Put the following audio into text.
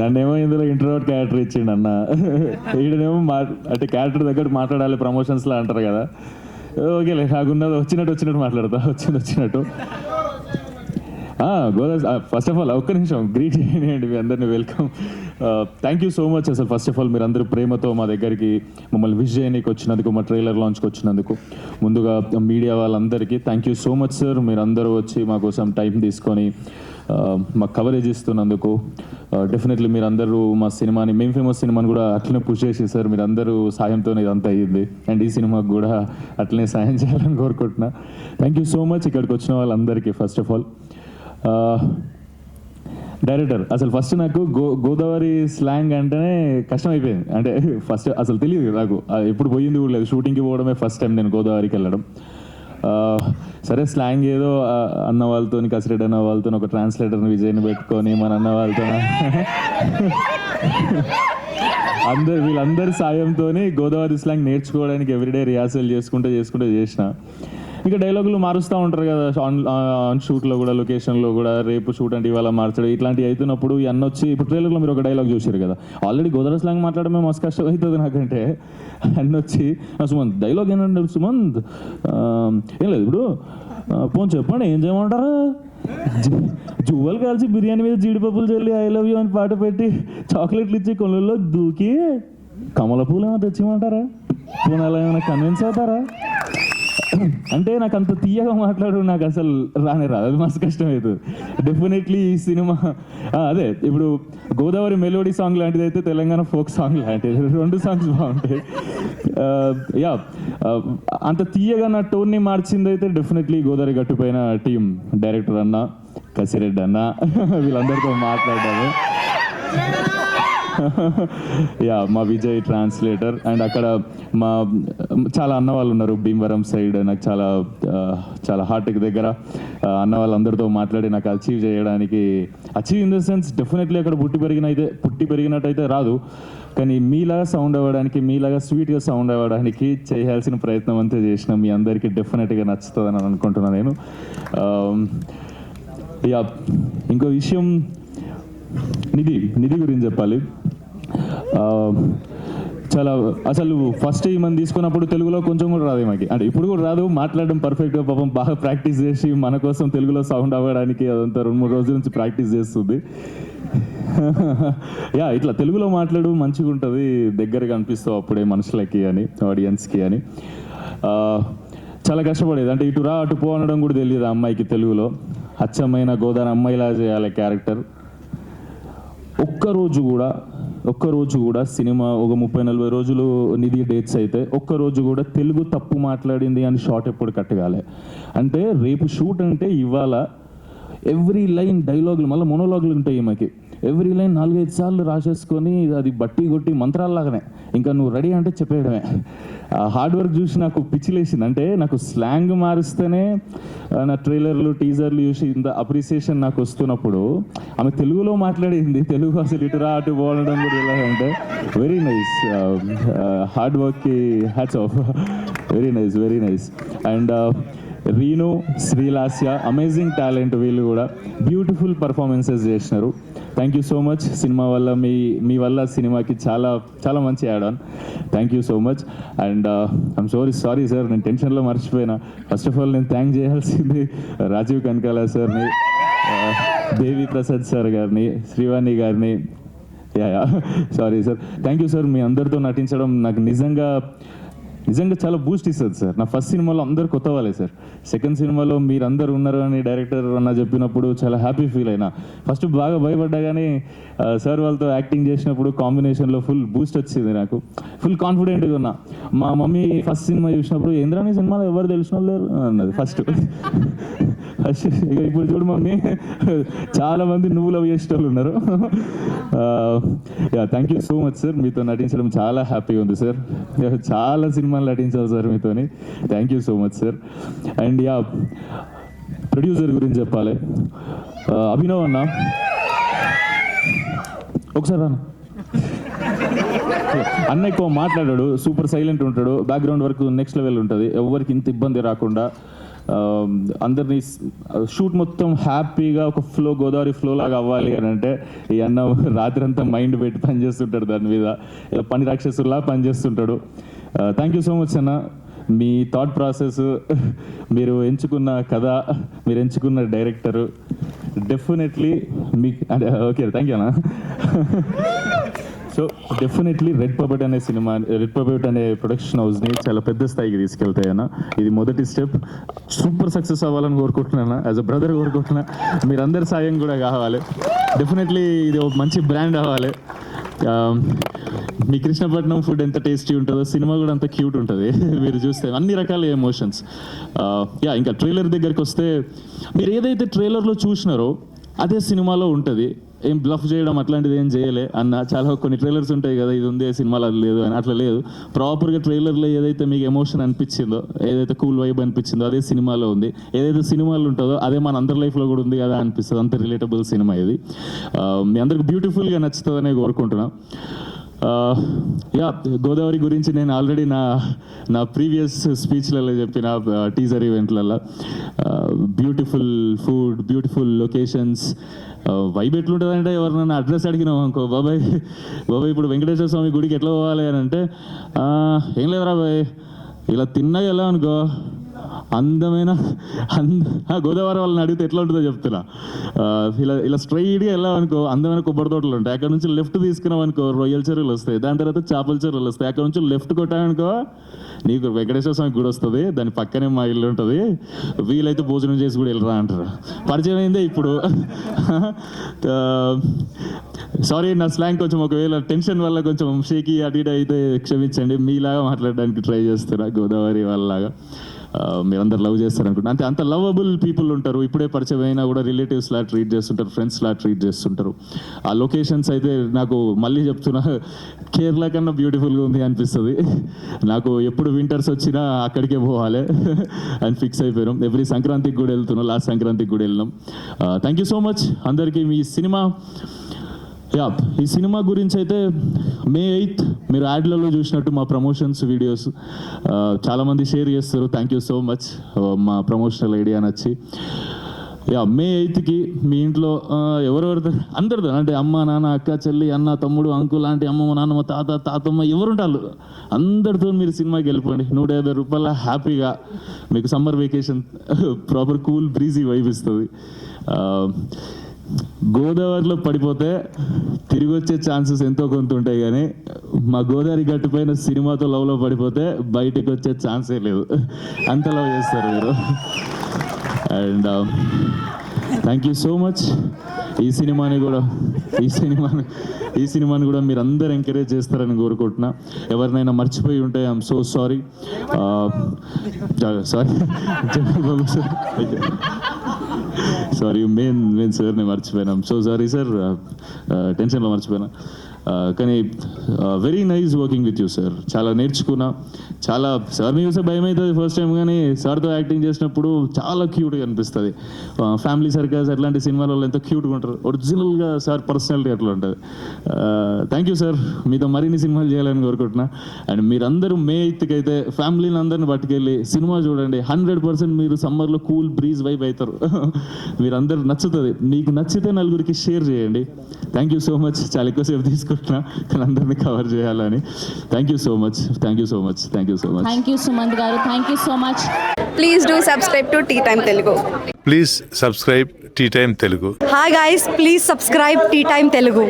నన్నేమో ఇందులో introvert character ఇచ్చిండు అన్న, ఈడనేమో అంటే క్యారెక్టర్ దగ్గర మాట్లాడాలి ప్రమోషన్స్లో అంటారు కదా. ఓకేలే, నాకున్నది వచ్చినట్టు మాట్లాడతా, వచ్చినట్టు. గోదా, ఫస్ట్ ఆఫ్ ఆల్ ఒక్క నిమిషం గ్రీట్ చేయండి మీ అందరినీ, welcome. Thank you so much అసలు. ఫస్ట్ ఆఫ్ ఆల్ మీరు అందరూ ప్రేమతో మా దగ్గరికి మమ్మల్ని విష్ చేయడానికి వచ్చినందుకు, మా ట్రైలర్ లాంచ్కి వచ్చినందుకు, ముందుగా మీడియా వాళ్ళందరికీ thank you so much sir. మీరు అందరూ వచ్చి మా కోసం టైం తీసుకొని మాకు కవరేజ్ ఇస్తున్నందుకు. డెఫినెట్లీ మీరు అందరూ మా సినిమాని, మేము ఫేమస్ సినిమాని కూడా అట్లనే పుష్ చేసి సార్, మీరు అందరూ సాయంతో ఇదంతా అయ్యింది. అండ్ ఈ సినిమాకు కూడా అట్లనే సాయం చేయాలని కోరుకుంటున్నా. థ్యాంక్ యూ సో మచ్ ఇక్కడికి వచ్చిన వాళ్ళందరికీ. ఫస్ట్ ఆఫ్ ఆల్ డైరెక్టర్, అసలు ఫస్ట్ నాకు గోదావరి స్లాంగ్ అంటేనే కష్టం అయిపోయింది. అంటే ఫస్ట్ అసలు తెలియదు నాకు, ఎప్పుడు పోయింది కూడా లేదు. షూటింగ్కి పోవడమే ఫస్ట్ టైం నేను గోదావరికి వెళ్ళడం. సరే స్లాంగ్ ఏదో అన్న వాళ్ళతో, కసిరెడ్డి అన్న వాళ్ళతో ఒక ట్రాన్స్లేటర్ని విజయ్ని పెట్టుకొని మన అన్న వాళ్ళతో వీళ్ళందరి సాయంతో గోదావరి స్లాంగ్ నేర్చుకోవడానికి ఎవ్రీడే రిహార్సల్ చేసుకుంటే చేసిన. ఇంకా డైలాగులు మారుస్తూ ఉంటారు కదా ఆన్ షూట్లో కూడా, లొకేషన్లో కూడా. రేపు షూట్ అంటే ఇవాళ మార్చడం, ఇట్లాంటివి అవుతున్నప్పుడు ఈ అన్న వచ్చి, ఇప్పుడు ట్రైలర్లో మీరు ఒక డైలాగ్ చూసారు కదా, ఆల్రెడీ గోదావరి స్లాంగ్ మాట్లాడమే మస్తు కష్టం అవుతుంది నాకంటే. అన్న వచ్చి సుమంత్ డైలాగ్ ఏంటంటే, సుమంత్ ఏం లేదు ఇప్పుడు పోనీ చెప్పండి ఏం చేయమంటారు, జువ్వలు కాల్చి బిర్యానీ మీద జీడిపప్పులు చల్లి ఐ లవ్ యూ అని పాట పెట్టి చాక్లెట్లు ఇచ్చి కొనుల్లో దూకి కమల పూలు ఏమో తెచ్చిమంటారా, పోనీ అలా ఏమైనా కన్విన్స్ అవుతారా అంటే నాకు అంత తీయగా మాట్లాడు నాకు అసలు రాదు, అది మస్తు కష్టం అవుతుంది. డెఫినెట్లీ ఈ సినిమా అదే ఇప్పుడు గోదావరి మెలోడీ సాంగ్ లాంటిది అయితే తెలంగాణ ఫోక్ సాంగ్ లాంటిది, రెండు సాంగ్స్ బాగుంటాయి. అంత తీయగా నా టోన్ని మార్చింది అయితే డెఫినెట్లీ గోదావరి గట్టుపైన టీం, డైరెక్టర్ అన్న, కసిరెడ్డి అన్న, వీళ్ళందరితో మాట్లాడాము. మా విజయ్ ట్రాన్స్లేటర్. అండ్ అక్కడ మా చాలా అన్న వాళ్ళు ఉన్నారు భీమవరం సైడ్. నాకు చాలా హార్ట్కి దగ్గర అన్న వాళ్ళందరితో మాట్లాడి నాకు achieve in the sense definitely అక్కడ పుట్టి పెరిగినట్టయితే రాదు, కానీ మీలాగా సౌండ్ అవ్వడానికి, మీలాగా స్వీట్గా సౌండ్ అవ్వడానికి చేయాల్సిన ప్రయత్నం అంతే చేసిన. మీ అందరికీ డెఫినెట్గా నచ్చుతుందని అనుకుంటున్నాను నేను. ఇంకో విషయం, నిధి గురించి చెప్పాలి. చాలా అసలు ఫస్ట్ మనం తీసుకున్నప్పుడు తెలుగులో కొంచెం కూడా రాదు మాకు, అంటే ఇప్పుడు కూడా రాదు, మాట్లాడడం పర్ఫెక్ట్గా పాపం బాగా ప్రాక్టీస్ చేసి మన కోసం తెలుగులో సౌండ్ అవ్వడానికి అదంతా 2-3 రోజుల నుంచి ప్రాక్టీస్ చేస్తుంది. ఇట్లా తెలుగులో మాట్లాడు మంచిగా ఉంటుంది, దగ్గరగా అనిపిస్తావు అప్పుడే మనుషులకి అని, ఆడియన్స్కి అని. చాలా కష్టపడేది, అంటే ఇటు రా అటు పో అనడం కూడా తెలియదు ఆ అమ్మాయికి తెలుగులో. అచ్చమైన గోదావరి అమ్మాయిలా చేయాలి క్యారెక్టర్. ఒక్కరోజు కూడా సినిమా ఒక 30-40 రోజులు నిధి డేట్స్ అయితే ఒక్కరోజు కూడా తెలుగు తప్పు మాట్లాడింది అని షార్ట్ ఎప్పుడు కట్టగాలి. అంటే రేపు షూట్ అంటే ఇవాళ ఎవ్రీ లైన్ డైలాగులు, మళ్ళీ మొనోలాగులు ఉంటాయి మాకి, ఎవ్రీ లైన్ 4-5 సార్లు రాసేసుకొని అది బట్టి కొట్టి మంత్రాల్లాగానే ఇంకా నువ్వు రెడీ అంటే చెప్పేయడమే. హార్డ్ వర్క్ చూసి నాకు పిచ్చిలేసింది. అంటే నాకు స్లాంగ్ మారిస్తేనే నా ట్రైలర్లు టీజర్లు చూసి ఇంత అప్రిసియేషన్ నాకు వస్తున్నప్పుడు ఆమె తెలుగులో మాట్లాడింది, తెలుగు అసలు ఇటురా అటు పోవడం కూడా ఎలా అంటే వెరీ నైస్. హార్డ్ వర్క్కి hats off, very nice. And Reenu, Srilasya amazing talent, వీళ్ళు కూడా బ్యూటిఫుల్ పర్ఫార్మెన్సెస్ చేసినారు. Thank you so much. Cinema వల్ల మీ వల్ల సినిమాకి చాలా చాలా మంచి add on. Thank you so much. And I'm sorry sir, నేను టెన్షన్లో మర్చిపోయినా. ఫస్ట్ ఆఫ్ ఆల్ నేను థ్యాంక్ చేయాల్సింది రాజీవ్ కనకాల సార్ని, దేవి ప్రసాద్ సార్ గారిని, శ్రీవాణి గారిని. Sorry sir. Thank you sir. మీ అందరితో నటించడం నాకు నిజంగా చాలా బూస్ట్ ఇస్తుంది సార్. నా ఫస్ట్ సినిమాలో అందరు కొత్త వాళ్ళే సార్. సెకండ్ సినిమాలో మీరందరూ ఉన్నారు అని డైరెక్టర్ అన్న చెప్పినప్పుడు చాలా హ్యాపీ ఫీల్ అయినా. ఫస్ట్ బాగా భయపడ్డా కానీ సార్ వాళ్ళతో యాక్టింగ్ చేసినప్పుడు కాంబినేషన్లో ఫుల్ బూస్ట్ వచ్చింది, నాకు ఫుల్ కాన్ఫిడెంట్గా ఉన్నా. మా మమ్మీ ఫస్ట్ సినిమా చూసినప్పుడు ఏంద్రాని సినిమాలో ఎవరు తెలిసిన లేరు అన్నది ఫస్ట్. ఇక ఇప్పుడు చూడు మమ్మీ, చాలా మంది నువ్వు లవ్ చేసేటోళ్ళు ఉన్నారు. Thank you so much sir. మీతో నటించడం చాలా హ్యాపీగా ఉంది సార్. చాలా సినిమాలు నటించాలి సార్ మీతోని. Thank you so much sir. And producer గురించి చెప్పాలి. అభినవ్ అన్న ఒకసారి అన్న ఎక్కువ మాట్లాడాడు, సూపర్ సైలెంట్ ఉంటాడు, బ్యాక్గ్రౌండ్ వర్క్ నెక్స్ట్ లెవెల్ ఉంటుంది, ఎవరికి ఇంత ఇబ్బంది రాకుండా అందరినీ షూట్ మొత్తం హ్యాపీగా ఒక గోదావరి ఫ్లో లాగా అవ్వాలి అని అంటే ఈ అన్న రాత్రి అంతా మైండ్ పెట్టి పనిచేస్తుంటాడు దాని మీద, ఇలా పని రాక్షసులా పనిచేస్తుంటాడు. థ్యాంక్ యూ సో మచ్ అన్న. మీ థాట్ ప్రాసెస్, మీరు ఎంచుకున్న కథ, మీరు ఎంచుకున్న డైరెక్టరు డెఫినెట్లీ మీకు అంటే ఓకే థ్యాంక్ యూ అన్న. సో డెఫినెట్లీ రెడ్ పపెట్ అనే ప్రొడక్షన్ హౌస్ని చాలా పెద్ద స్థాయికి తీసుకెళ్తాయన్న. ఇది మొదటి స్టెప్. సూపర్ సక్సెస్ అవ్వాలని కోరుకుంటున్నాను, యాజ్ అ బ్రదర్ కోరుకుంటున్నా. మీరందరి సాయం కూడా కావాలి. డెఫినెట్లీ ఇది ఒక మంచి బ్రాండ్ అవ్వాలి. మీ కృష్ణపట్నం ఫుడ్ ఎంత టేస్టీ ఉంటుందో సినిమా కూడా అంత క్యూట్ ఉంటుంది. మీరు చూస్తే అన్ని రకాల ఎమోషన్స్. ఇంకా ట్రైలర్ దగ్గరికి వస్తే, మీరు ఏదైతే ట్రైలర్లో చూసినారో అదే సినిమాలో ఉంటుంది. ఏం బ్లఫ్ చేయడం అట్లాంటిది ఏం చేయలే అన్న. చాలా కొన్ని ట్రైలర్స్ ఉంటాయి కదా, ఇది ఉంది సినిమాలో అది లేదు అని, అట్లా లేదు. ప్రాపర్గా ట్రైలర్లో ఏదైతే మీకు ఎమోషన్ అనిపించిందో, ఏదైతే కూల్ వైబ్ అనిపించిందో అదే సినిమాలో ఉంది. ఏదైతే సినిమాలో ఉంటుందో అదే మన అందరి లైఫ్లో కూడా ఉంది కదా అనిపిస్తుంది. అంత రిలేటబుల్ సినిమా ఇది. మీ అందరికి బ్యూటిఫుల్గా నచ్చుతుందనే కోరుకుంటున్నా. గోదావరి గురించి నేను ఆల్రెడీ నా ప్రీవియస్ స్పీచ్లలో చెప్పిన టీజర్ ఈవెంట్లలో beautiful food, beautiful locations, vibe ఎట్లుంటుందంటే ఎవరినైనా అడ్రస్ అడిగినాం అనుకో, బాబాయ్ ఇప్పుడు వెంకటేశ్వర స్వామి గుడికి ఎట్లా పోవాలి అని అంటే, ఏం లేదురా బాయ్ ఇలా తిన్నా ఎలా అనుకో అందమైన గోదావరి వాళ్ళని అడిగితే ఎట్లా ఉంటుందో చెప్తున్నా. ఇలా స్ట్రైట్గా వెళ్ళాం అనుకో అందమైన కొబ్బరి తోటలు ఉంటాయి. అక్కడ నుంచి లెఫ్ట్ తీసుకున్నాం అనుకో రొయ్యల చెరువులు వస్తాయి. దాని తర్వాత చేపల చెరువులు వస్తాయి. అక్కడ నుంచి లెఫ్ట్ కొట్టామనుకో నీకు వెంకటేశ్వర స్వామి గుడి వస్తుంది. దాని పక్కనే మా ఇల్లు ఉంటుంది. వీలైతే భోజనం చేసి కూడా వెళ్ళరా అంటారు. పరిచయం అయిందే ఇప్పుడు. సారీ నా స్లాంగ్ కొంచెం ఒకవేళ టెన్షన్ వల్ల కొంచెం షేకీ అటు ఇటు అయితే క్షమించండి. మీలాగా మాట్లాడడానికి ట్రై చేస్తున్నా గోదావరి వాళ్ళలాగా. మీరందరూ లవ్ చేస్తారు అనుకుంటా. అంటే అంత లవబుల్ పీపుల్ ఉంటారు. ఇప్పుడే పరిచయం అయినా కూడా రిలేటివ్స్ లా ట్రీట్ చేస్తుంటారు, ఫ్రెండ్స్ లా ట్రీట్ చేస్తుంటారు. ఆ లొకేషన్స్ అయితే నాకు మళ్ళీ చెప్తున్నా కేరళ కన్నా బ్యూటిఫుల్గా ఉంది అనిపిస్తుంది నాకు. ఎప్పుడు వింటర్స్ వచ్చినా అక్కడికే పోవాలి అని ఫిక్స్ అయిపోయాం. ఎవ్రీ సంక్రాంతికి కూడా వెళ్తున్నాం. లాస్ట్ సంక్రాంతికి కూడా వెళ్ళినాం. థ్యాంక్ యూ సో మచ్ అందరికీ. మీ సినిమా ఈ సినిమా గురించి అయితే May 8th మీరు యాడ్లలో చూసినట్టు మా ప్రమోషన్స్ వీడియోస్ చాలామంది షేర్ చేస్తారు. థ్యాంక్ యూ సో మచ్ మా ప్రమోషనల్ ఐడియా నచ్చి. May 8th మీ ఇంట్లో ఎవరెవరితో అందరితో అంటే అమ్మ నాన్న అక్క చెల్లి అన్న తమ్ముడు అంకుల్ లాంటి అమ్మమ్మ నాన్నమ్మ తాతమ్మ ఎవరుంటారు అందరితో మీరు సినిమాకి వెళ్ళిపోండి. 150 రూపాయల హ్యాపీగా మీకు summer vacation proper cool breezy vibe ఇస్తుంది. గోదావరిలో పడిపోతే తిరిగి వచ్చే ఛాన్సెస్ ఎంతో కొంత ఉంటాయి, కానీ మా గోదావరి గట్టుపైన సినిమాతో లవ్లో పడిపోతే బయటకు వచ్చే ఛాన్సే లేదు. అంత లవ్ చేస్తారు మీరు. And thank you so much. ఈ సినిమాని కూడా మీరు అందరు ఎంకరేజ్ చేస్తారని కోరుకుంటున్నా. ఎవరినైనా మర్చిపోయి ఉంటే I'm so sorry. Sorry main సార్ని మర్చిపోయినాం. సో సారీ సార్, టెన్షన్లో మర్చిపోయినా. కానీ very nice working with you sir. చాలా నేర్చుకున్నా. చాలా సార్ని చూసే భయం అవుతుంది ఫస్ట్ టైం, కానీ సార్తో యాక్టింగ్ చేసినప్పుడు చాలా క్యూట్గా అనిపిస్తుంది. ఫ్యామిలీ సర్కస్ అట్లాంటి సినిమాల ఎంత క్యూట్గా ఉంటారు. ఒరిజినల్గా సార్ పర్సనాలిటీ అట్లా ఉంటుంది. Thank you sir. మీతో మరిన్ని సినిమాలు చేయాలని కోరుకుంటున్నా. అండ్ మీరందరూ May 8th అయితే ఫ్యామిలీని అందరిని పట్టుకెళ్ళి సినిమా చూడండి. 100% మీరు సమ్మర్లో కూల్ బ్రీజ్ వైబ్ అవుతారు. మీరందరూ నచ్చుతుంది. మీకు నచ్చితే నలుగురికి షేర్ చేయండి. Thank you so much. చాలా ఎక్కువసేపు తీసుకుంటున్నా కానీ అందరినీ కవర్ చేయాలని. Thank you so much. Thank you so much. Thank you so much. Thank you Sumanth గారు. Thank you so much. Please do subscribe to Tea Time Telugu. Please subscribe Tea Time Telugu. Hi guys, please subscribe Tea Time Telugu.